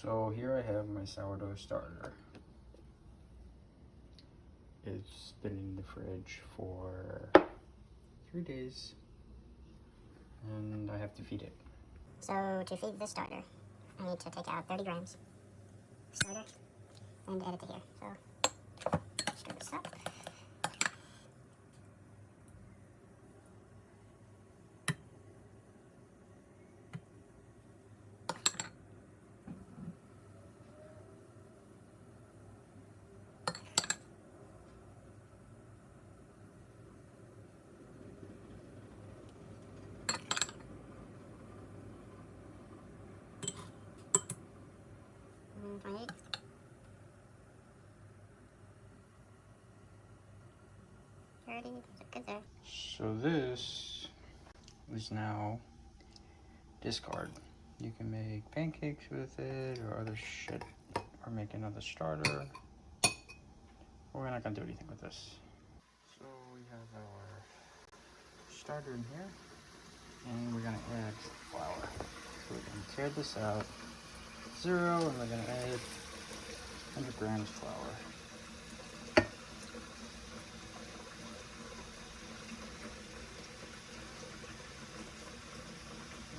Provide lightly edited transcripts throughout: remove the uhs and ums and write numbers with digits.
So here I have my sourdough starter. It's been in the fridge for 3 days and I have to feed it. So to feed the starter, I need to take out 30 grams starter and add it to here. So stir this up. Right. Good there. So this is now discard. You can make pancakes with it or other shit, or make another starter. We're not gonna do anything with this. So we have our starter in here, and we're gonna add flour. So we're gonna tear this out, 0, and we're gonna add 100 grams flour.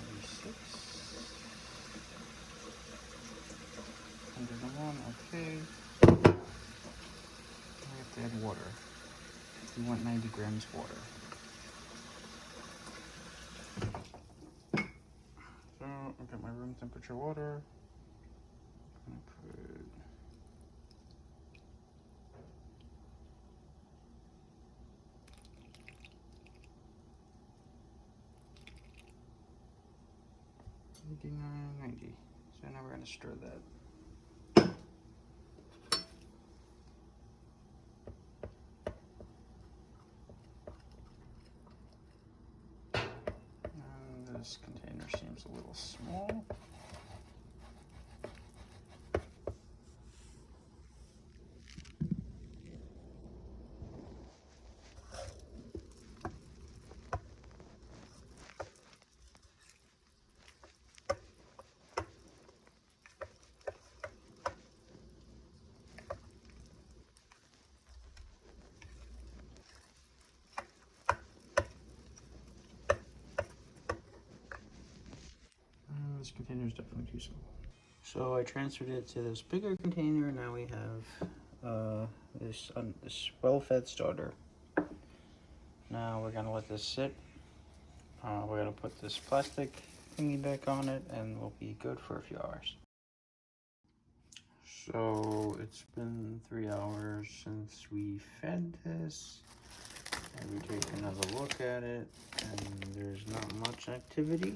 Maybe 6. 101, okay. We have to add water. We want 90 grams water. So I've got my room temperature water. I'm gonna put 89, 90. So now we're gonna stir that. And this container seems a little small. This container is definitely too small. So I transferred it to this bigger container. Now we have this well-fed starter. Now we're gonna let this sit. We're gonna put this plastic thingy back on it, and we'll be good for a few hours. So it's been 3 hours since we fed this, and we take another look at it, and there's not much activity.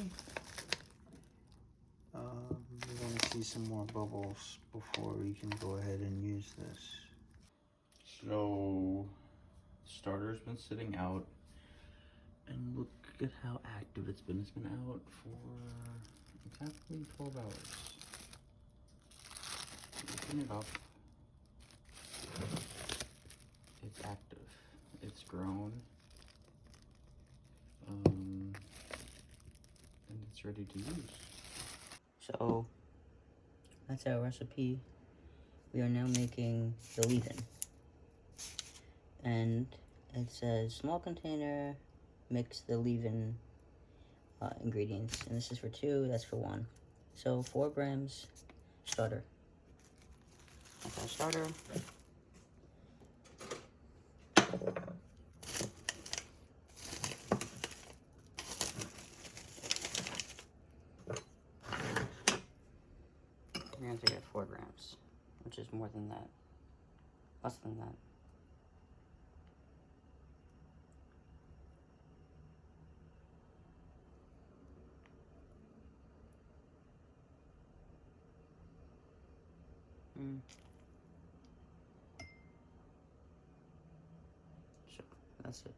We're going to see some more bubbles before we can go ahead and use this. So, starter's been sitting out, and look at how active it's been. It's been out for exactly 12 hours. Open it up. It's active. It's grown. And it's ready to use. So that's our recipe. We are now making the leavein. And it says small container, mix the leavein ingredients. And this is for 2, that's for 1. So 4 grams starter. That's our starter. We're going to get 4 grams, which is more than that. Less than that. So, that's it.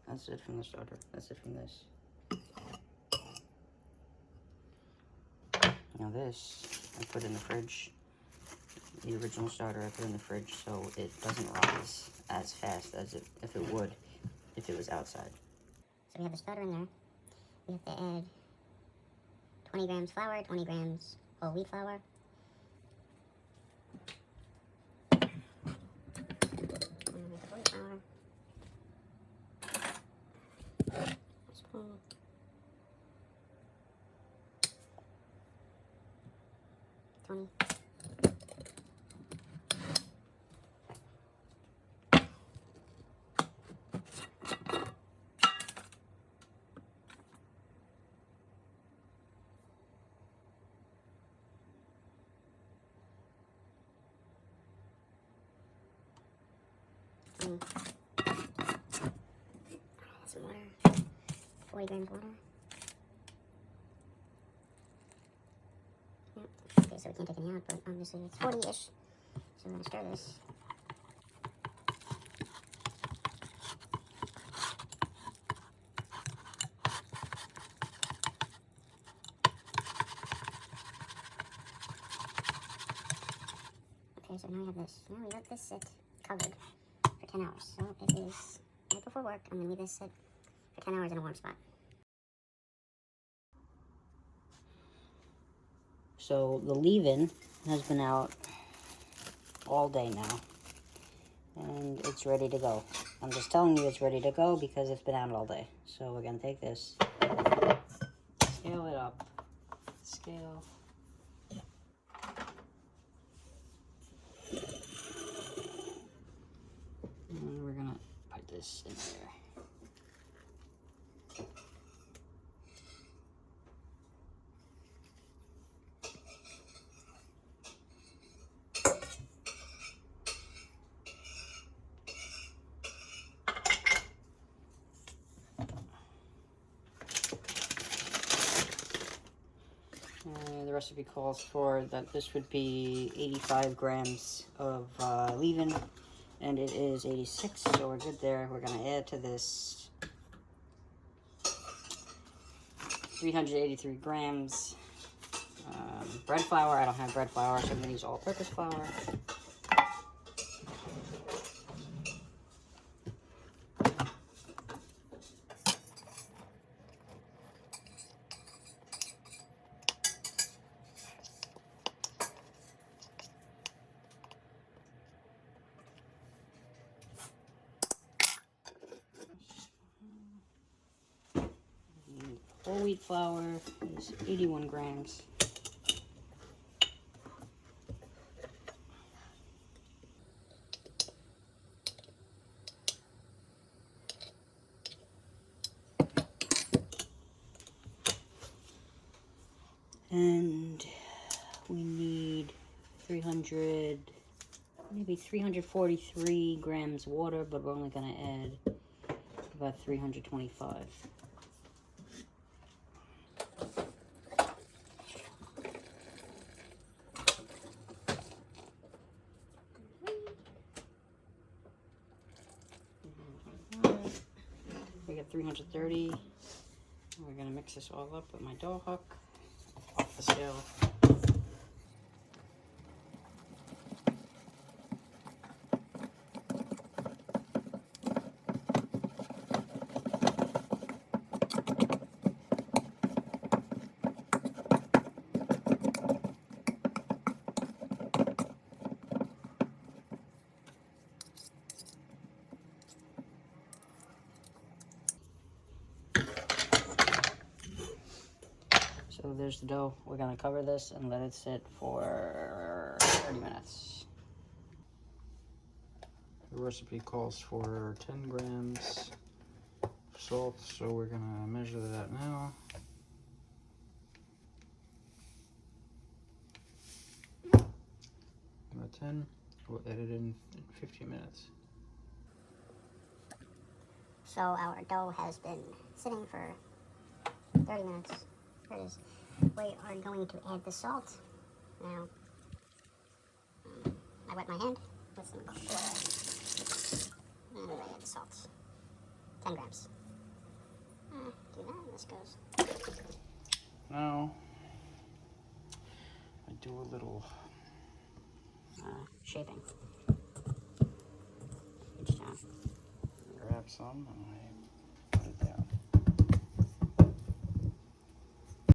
That's it from the starter. That's it from this. Now this, I put in the fridge. The original starter I put in the fridge so it doesn't rise as fast as if it would if it was outside. So we have the starter in there. We have to add 20 grams flour, 20 grams whole wheat flour, 20. Some water. 40 grams water. Yep. Okay, so we can't take any out, but obviously it's 40-ish. So we're going to stir this. Okay, so now we have this. Now we let this sit covered for 10 hours. So it is right before work. I'm going to leave this sit for 10 hours in a warm spot. So the leave-in has been out all day now, and it's ready to go. I'm just telling you it's ready to go because it's been out all day. So we're gonna take this, scale it up, scale. And we're gonna put this in there. The recipe calls for that this would be 85 grams of leavin, and it is 86, so we're good there. We're going to add to this 383 grams bread flour. I don't have bread flour, so I'm going to use all-purpose flour. Whole wheat flour is 81 grams. And we need 300, maybe 343 grams water, but we're only going to add about 325. We got 330. We're going to mix this all up with my dough hook off the scale. So there's the dough. We're going to cover this and let it sit for 30 minutes. The recipe calls for 10 grams of salt, so we're gonna measure that now. About 10. We'll edit in 15 minutes. So our dough has been sitting for 30 minutes. There it is. We are going to add the salt. Now, I wet my hand with some cold water. And I add the salt. 10 grams. Do that, this goes. Now, I do a little Shaping. grab some and I